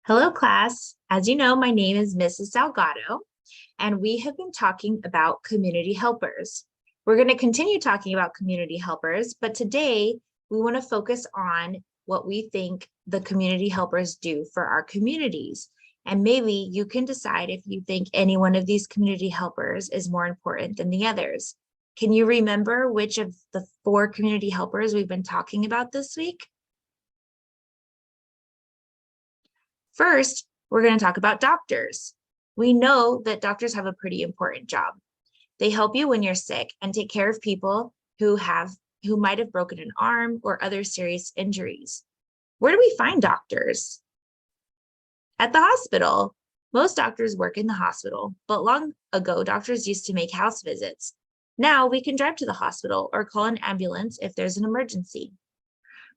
Hello, class. As you know, my name is Mrs. Salgado, and we have been talking about community helpers. We're going to continue talking about community helpers, but today we want to focus on what we think the community helpers do for our communities. And maybe you can decide if you think any one of these community helpers is more important than the others. Can you remember which of the 4 community helpers we've been talking about this week? First, we're going to talk about doctors. We know that doctors have a pretty important job. They help you when you're sick and take care of people who might have broken an arm or other serious injuries. Where do we find doctors? At the hospital. Most doctors work in the hospital, but long ago, doctors used to make house visits. Now we can drive to the hospital or call an ambulance if there's an emergency.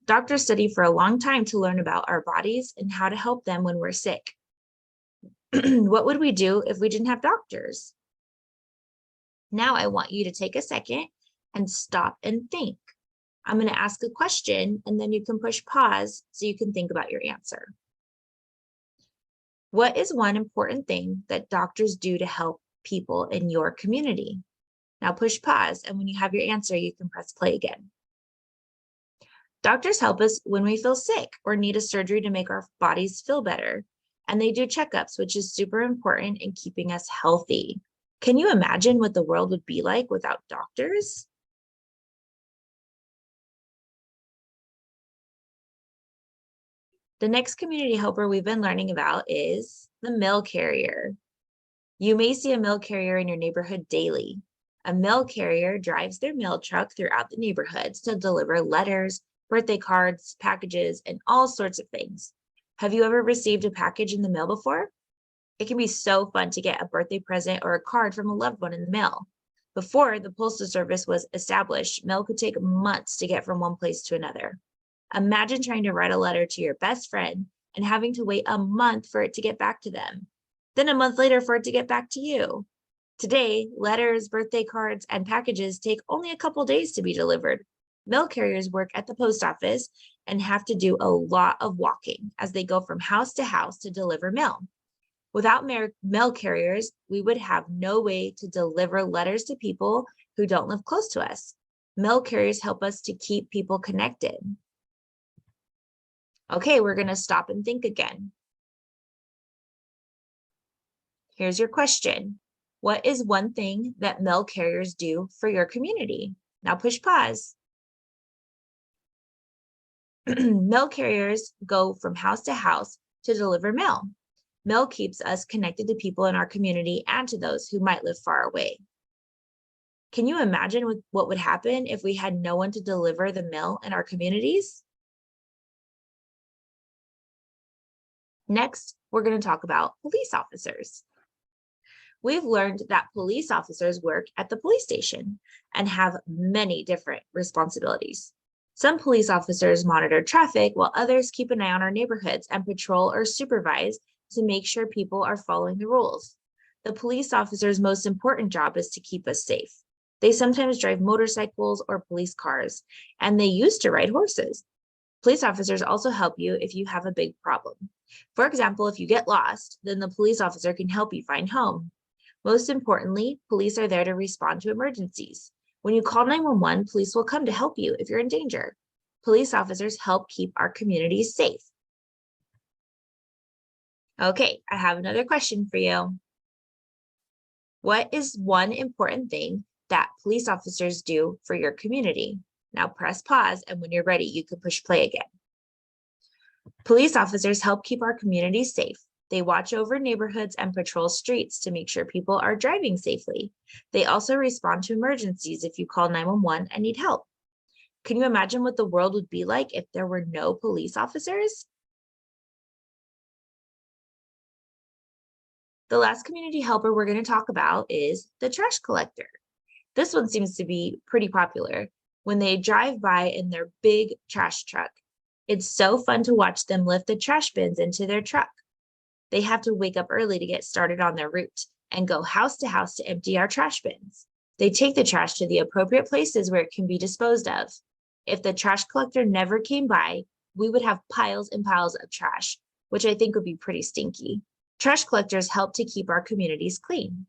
Doctors study for a long time to learn about our bodies and how to help them when we're sick. What would we do if we didn't have doctors? Now I want you to take a second and stop and think. I'm going to ask a question and then you can push pause so you can think about your answer. What is one important thing that doctors do to help people in your community? Now push pause, and when you have your answer, you can press play again. Doctors help us when we feel sick or need a surgery to make our bodies feel better. And they do checkups, which is super important in keeping us healthy. Can you imagine what the world would be like without doctors? The next community helper we've been learning about is the mail carrier. You may see a mail carrier in your neighborhood daily. A mail carrier drives their mail truck throughout the neighborhoods to deliver letters, birthday cards, packages, and all sorts of things. Have you ever received a package in the mail before? It can be so fun to get a birthday present or a card from a loved one in the mail. Before the Postal Service was established, mail could take months to get from one place to another. Imagine trying to write a letter to your best friend and having to wait a month for it to get back to them, then a month later for it to get back to you. Today, letters, birthday cards, and packages take only a couple days to be delivered. Mail carriers work at the post office and have to do a lot of walking as they go from house to deliver mail. Without mail carriers, we would have no way to deliver letters to people who don't live close to us. Mail carriers help us to keep people connected. Okay, we're going to stop and think again. Here's your question. What is one thing that mail carriers do for your community? Now push pause. Mail carriers go from house to deliver mail. Mail keeps us connected to people in our community and to those who might live far away. Can you imagine what would happen if we had no one to deliver the mail in our communities? Next, we're going to talk about police officers. We've learned that police officers work at the police station and have many different responsibilities. Some police officers monitor traffic while others keep an eye on our neighborhoods and patrol or supervise to make sure people are following the rules. The police officer's most important job is to keep us safe. They sometimes drive motorcycles or police cars, and they used to ride horses. Police officers also help you if you have a big problem. For example, if you get lost, then the police officer can help you find home. Most importantly, police are there to respond to emergencies. When you call 911, police will come to help you if you're in danger. Police officers help keep our communities safe. Okay, I have another question for you. What is one important thing that police officers do for your community? Now press pause, and when you're ready, you can push play again. Police officers help keep our communities safe. They watch over neighborhoods and patrol streets to make sure people are driving safely. They also respond to emergencies if you call 911 and need help. Can you imagine what the world would be like if there were no police officers? The last community helper we're going to talk about is the trash collector. This one seems to be pretty popular when they drive by in their big trash truck. It's so fun to watch them lift the trash bins into their truck. They have to wake up early to get started on their route and go house to empty our trash bins. They take the trash to the appropriate places where it can be disposed of. If the trash collector never came by, we would have piles and piles of trash, which I think would be pretty stinky. Trash collectors help to keep our communities clean.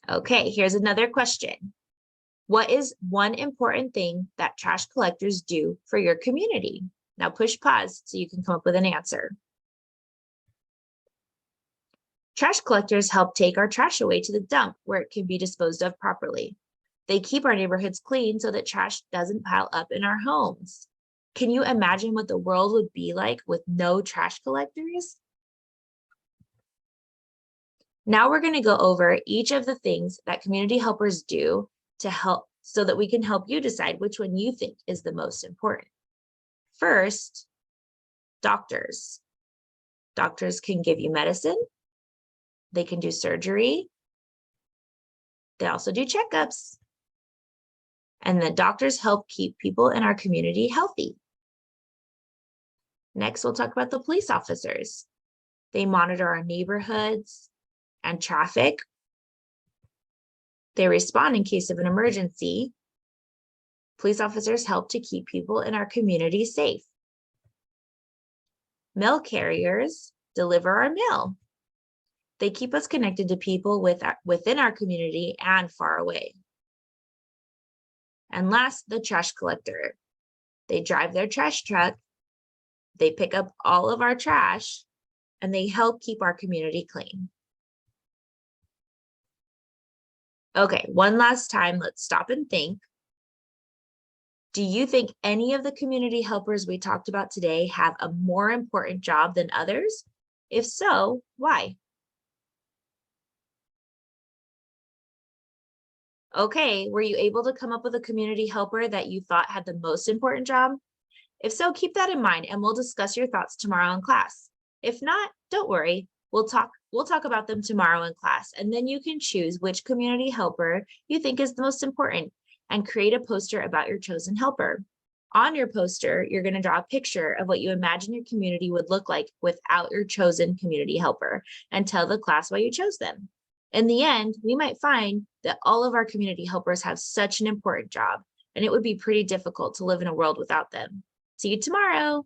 Okay, here's another question. What is one important thing that trash collectors do for your community? Now push pause so you can come up with an answer. Trash collectors help take our trash away to the dump where it can be disposed of properly. They keep our neighborhoods clean so that trash doesn't pile up in our homes. Can you imagine what the world would be like with no trash collectors? Now we're going to go over each of the things that community helpers do to help so that we can help you decide which one you think is the most important. First, doctors. Doctors can give you medicine. They can do surgery. They also do checkups. And the doctors help keep people in our community healthy. Next, we'll talk about the police officers. They monitor our neighborhoods and traffic. They respond in case of an emergency. Police officers help to keep people in our community safe. Mail carriers deliver our mail. They keep us connected to people within our community and far away. And last, the trash collector. They drive their trash truck, they pick up all of our trash, and they help keep our community clean. Okay, one last time, let's stop and think. Do you think any of the community helpers we talked about today have a more important job than others? If so, why? Okay, were you able to come up with a community helper that you thought had the most important job? If so, keep that in mind and we'll discuss your thoughts tomorrow in class. If not, don't worry. We'll talk about them tomorrow in class, and then you can choose which community helper you think is the most important and create a poster about your chosen helper. On your poster, you're going to draw a picture of what you imagine your community would look like without your chosen community helper and tell the class why you chose them. In the end, we might find that all of our community helpers have such an important job, and it would be pretty difficult to live in a world without them. See you tomorrow.